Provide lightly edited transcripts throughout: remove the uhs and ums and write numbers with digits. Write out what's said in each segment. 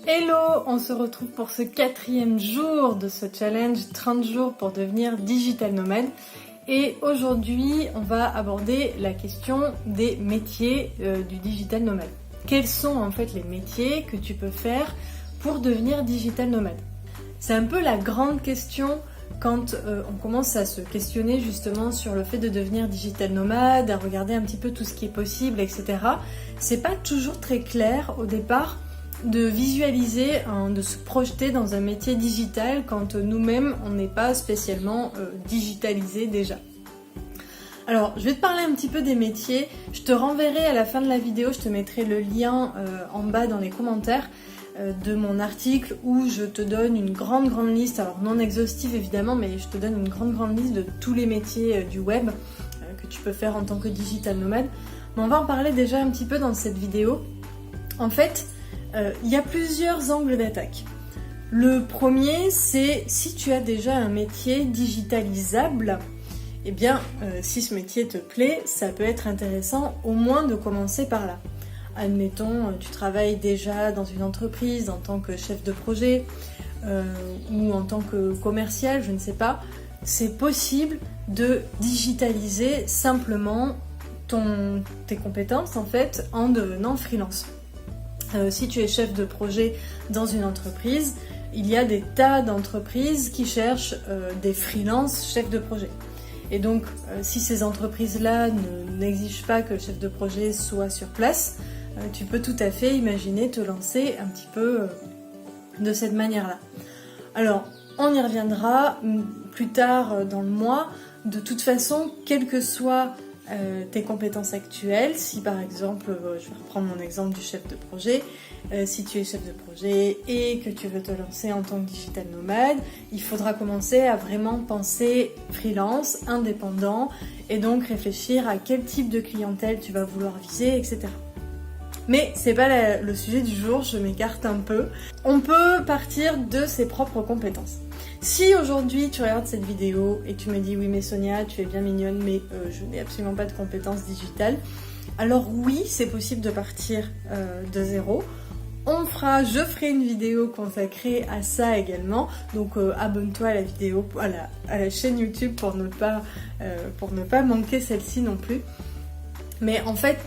Hello, on se retrouve pour ce 4e jour de ce challenge 30 jours pour devenir digital nomade. Et aujourd'hui, on va aborder la question des métiers du digital nomade. Quels sont en fait les métiers que tu peux faire pour devenir digital nomade? C'est un peu la grande question quand on commence à se questionner justement sur le fait de devenir digital nomade, à regarder un petit peu tout ce qui est possible, etc. C'est pas toujours très clair au départ de visualiser, de se projeter dans un métier digital quand nous-mêmes on n'est pas spécialement digitalisé déjà. Alors je vais te parler un petit peu des métiers, je te renverrai à la fin de la vidéo, je te mettrai le lien en bas dans les commentaires de mon article où je te donne une grande liste, alors non exhaustive évidemment, mais je te donne une grande liste de tous les métiers du web que tu peux faire en tant que digital nomade. Mais on va en parler déjà un petit peu dans cette vidéo. En fait, il y a plusieurs angles d'attaque. Le premier, c'est si tu as déjà un métier digitalisable, eh bien, si ce métier te plaît, ça peut être intéressant au moins de commencer par là. Admettons, tu travailles déjà dans une entreprise en tant que chef de projet ou en tant que commercial, je ne sais pas. C'est possible de digitaliser simplement tes compétences en fait en devenant freelance. Si tu es chef de projet dans une entreprise, il y a des tas d'entreprises qui cherchent des freelances chefs de projet. Et donc, si ces entreprises-là n'exigent pas que le chef de projet soit sur place, tu peux tout à fait imaginer te lancer un petit peu de cette manière-là. Alors, on y reviendra plus tard dans le mois. De toute façon, quelles que soient tes compétences actuelles, si par exemple, je vais reprendre mon exemple du chef de projet, si tu es chef de projet et que tu veux te lancer en tant que digital nomade, il faudra commencer à vraiment penser freelance, indépendant, et donc réfléchir à quel type de clientèle tu vas vouloir viser, etc. Mais c'est pas le sujet du jour, je m'écarte un peu. On peut partir de ses propres compétences. Si aujourd'hui tu regardes cette vidéo et tu me dis oui mais Sonia tu es bien mignonne mais je n'ai absolument pas de compétences digitales, alors oui c'est possible de partir de zéro. Je ferai une vidéo consacrée à ça également, donc abonne-toi à la vidéo, à la chaîne YouTube pour ne pas manquer celle-ci non plus. Mais en fait,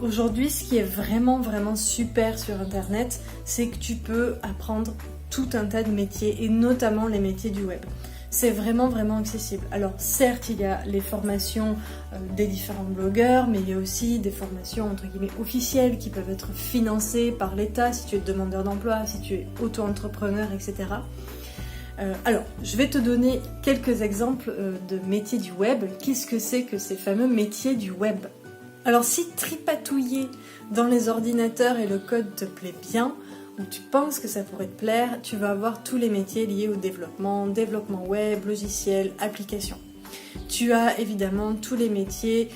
aujourd'hui, ce qui est vraiment super sur Internet, c'est que tu peux apprendre tout un tas de métiers, et notamment les métiers du web. C'est vraiment accessible. Alors certes, il y a les formations des différents blogueurs, mais il y a aussi des formations entre guillemets officielles qui peuvent être financées par l'État si tu es demandeur d'emploi, si tu es auto-entrepreneur, etc. Alors, je vais te donner quelques exemples de métiers du web. Qu'est-ce que c'est que ces fameux métiers du web? Alors, si tripatouiller dans les ordinateurs et le code te plaît bien, ou tu penses que ça pourrait te plaire, tu vas avoir tous les métiers liés au développement web, logiciel, application. Tu as évidemment tous les métiers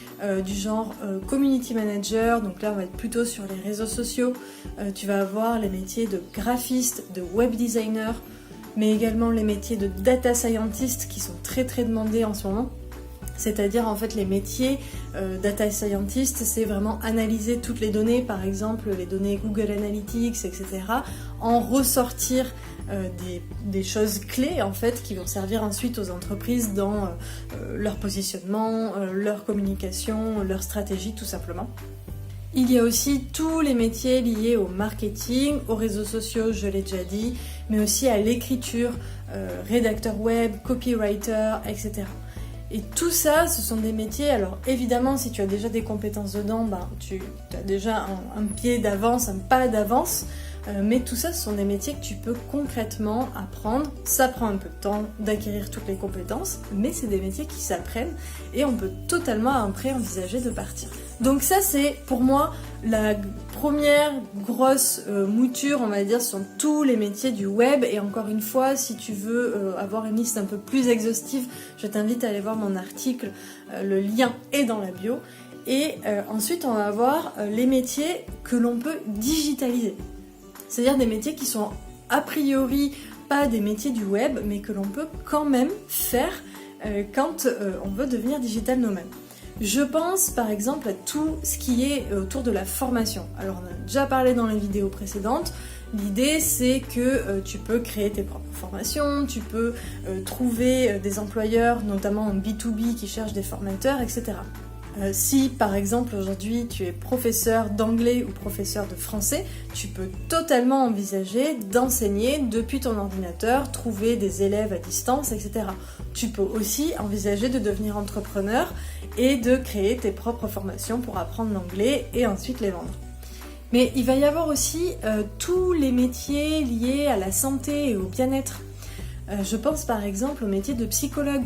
du genre community manager, donc là on va être plutôt sur les réseaux sociaux. Tu vas avoir les métiers de graphiste, de web designer, mais également les métiers de data scientist qui sont très demandés en ce moment. C'est-à-dire en fait les métiers data scientist, c'est vraiment analyser toutes les données, par exemple les données Google Analytics, etc. En ressortir des choses clés en fait qui vont servir ensuite aux entreprises dans leur positionnement, leur communication, leur stratégie tout simplement. Il y a aussi tous les métiers liés au marketing, aux réseaux sociaux, je l'ai déjà dit, mais aussi à l'écriture, rédacteur web, copywriter, etc. Et tout ça, ce sont des métiers, alors évidemment si tu as déjà des compétences dedans, tu as déjà un pied d'avance, un pas d'avance, mais tout ça ce sont des métiers que tu peux concrètement apprendre. Ça prend un peu de temps d'acquérir toutes les compétences, mais c'est des métiers qui s'apprennent et on peut totalement après envisager de partir. Donc ça c'est pour moi la première grosse mouture, on va dire, sur tous les métiers du web. Et encore une fois, si tu veux avoir une liste un peu plus exhaustive, je t'invite à aller voir mon article, le lien est dans la bio. Et ensuite on va avoir les métiers que l'on peut digitaliser. C'est-à-dire des métiers qui sont a priori pas des métiers du web, mais que l'on peut quand même faire quand on veut devenir digital nomade. Je pense par exemple à tout ce qui est autour de la formation. Alors on a déjà parlé dans les vidéos précédentes, L'idée, c'est que tu peux créer tes propres formations, tu peux trouver des employeurs, notamment en B2B, qui cherchent des formateurs, etc. Si par exemple aujourd'hui tu es professeur d'anglais ou professeur de français, tu peux totalement envisager d'enseigner depuis ton ordinateur, trouver des élèves à distance, etc. Tu peux aussi envisager de devenir entrepreneur et de créer tes propres formations pour apprendre l'anglais et ensuite les vendre. Mais il va y avoir aussi tous les métiers liés à la santé et au bien-être. Je pense par exemple au métier de psychologue.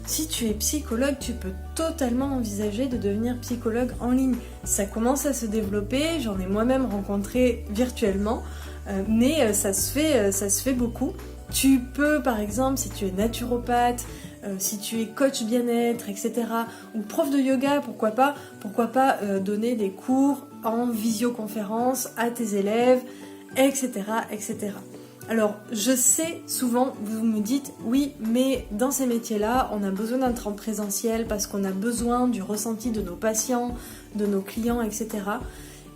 Si tu es psychologue, tu peux totalement envisager de devenir psychologue en ligne. Ça commence à se développer, j'en ai moi-même rencontré virtuellement, mais ça se fait beaucoup. Tu peux par exemple, si tu es naturopathe, si tu es coach bien-être, etc., ou prof de yoga, pourquoi pas donner des cours en visioconférence à tes élèves, etc., etc. Alors, je sais, souvent, vous me dites, oui, mais dans ces métiers-là, on a besoin d'être en présentiel parce qu'on a besoin du ressenti de nos patients, de nos clients, etc.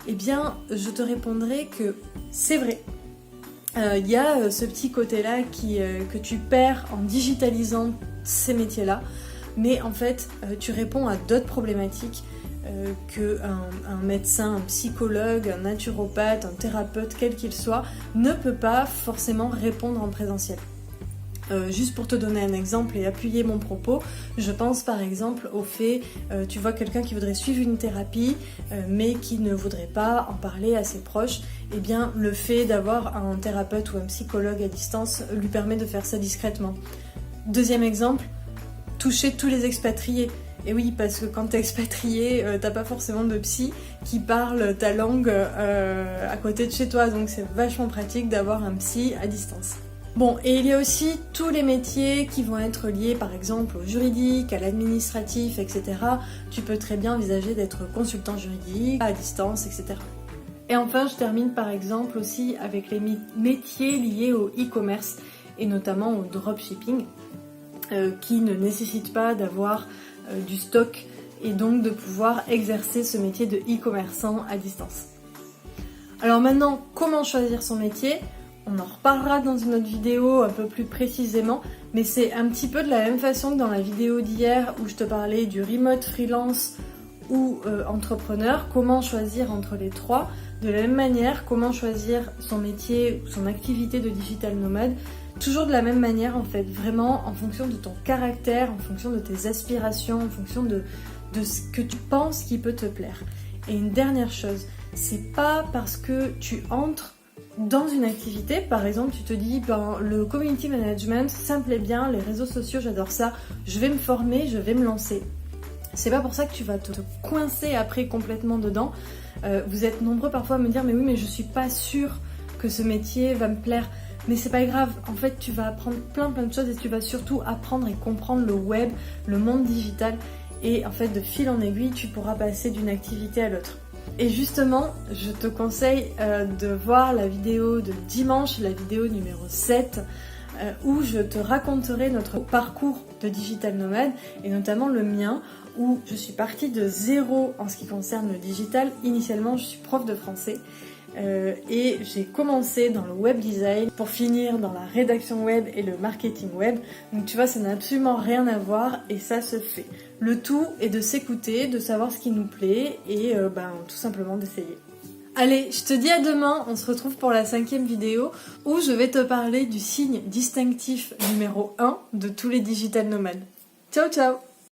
Eh bien, je te répondrai que c'est vrai. Il y a ce petit côté-là que tu perds en digitalisant ces métiers-là, mais en fait, tu réponds à d'autres problématiques qu'un médecin, un psychologue, un naturopathe, un thérapeute, quel qu'il soit, ne peut pas forcément répondre en présentiel. Juste pour te donner un exemple et appuyer mon propos, je pense par exemple au fait, tu vois quelqu'un qui voudrait suivre une thérapie, mais qui ne voudrait pas en parler à ses proches, eh bien le fait d'avoir un thérapeute ou un psychologue à distance lui permet de faire ça discrètement. Deuxième exemple, toucher tous les expatriés. Et oui, parce que quand t'es expatrié, t'as pas forcément de psy qui parle ta langue à côté de chez toi, donc c'est vachement pratique d'avoir un psy à distance. Bon, et il y a aussi tous les métiers qui vont être liés par exemple au juridique, à l'administratif, etc. Tu peux très bien envisager d'être consultant juridique, à distance, etc. Et enfin, je termine par exemple aussi avec les métiers liés au e-commerce, et notamment au dropshipping, qui ne nécessitent pas d'avoir du stock et donc de pouvoir exercer ce métier de e-commerçant à distance. Alors maintenant, comment choisir son métier ? On en reparlera dans une autre vidéo un peu plus précisément, mais c'est un petit peu de la même façon que dans la vidéo d'hier où je te parlais du remote freelance ou entrepreneur, comment choisir entre les trois. De la même manière, comment choisir son métier ou son activité de digital nomade, toujours de la même manière en fait, vraiment en fonction de ton caractère, en fonction de tes aspirations, en fonction de ce que tu penses qui peut te plaire. Et une dernière chose, c'est pas parce que tu entres dans une activité, par exemple tu te dis le community management, ça me plaît bien, les réseaux sociaux j'adore ça, je vais me former, je vais me lancer. C'est pas pour ça que tu vas te coincer après complètement dedans. Vous êtes nombreux parfois à me dire mais oui mais je suis pas sûre que ce métier va me plaire. Mais c'est pas grave, en fait tu vas apprendre plein de choses et tu vas surtout apprendre et comprendre le web, le monde digital et en fait de fil en aiguille tu pourras passer d'une activité à l'autre. Et justement, je te conseille de voir la vidéo de dimanche, la vidéo numéro 7, où je te raconterai notre parcours de digital nomade et notamment le mien où je suis partie de zéro en ce qui concerne le digital. Initialement, je suis prof de français et j'ai commencé dans le web design pour finir dans la rédaction web et le marketing web. Donc tu vois, ça n'a absolument rien à voir et ça se fait. Le tout est de s'écouter, de savoir ce qui nous plaît et tout simplement d'essayer. Allez, je te dis à demain, on se retrouve pour la 5e vidéo où je vais te parler du signe distinctif numéro 1 de tous les digital nomades. Ciao ciao!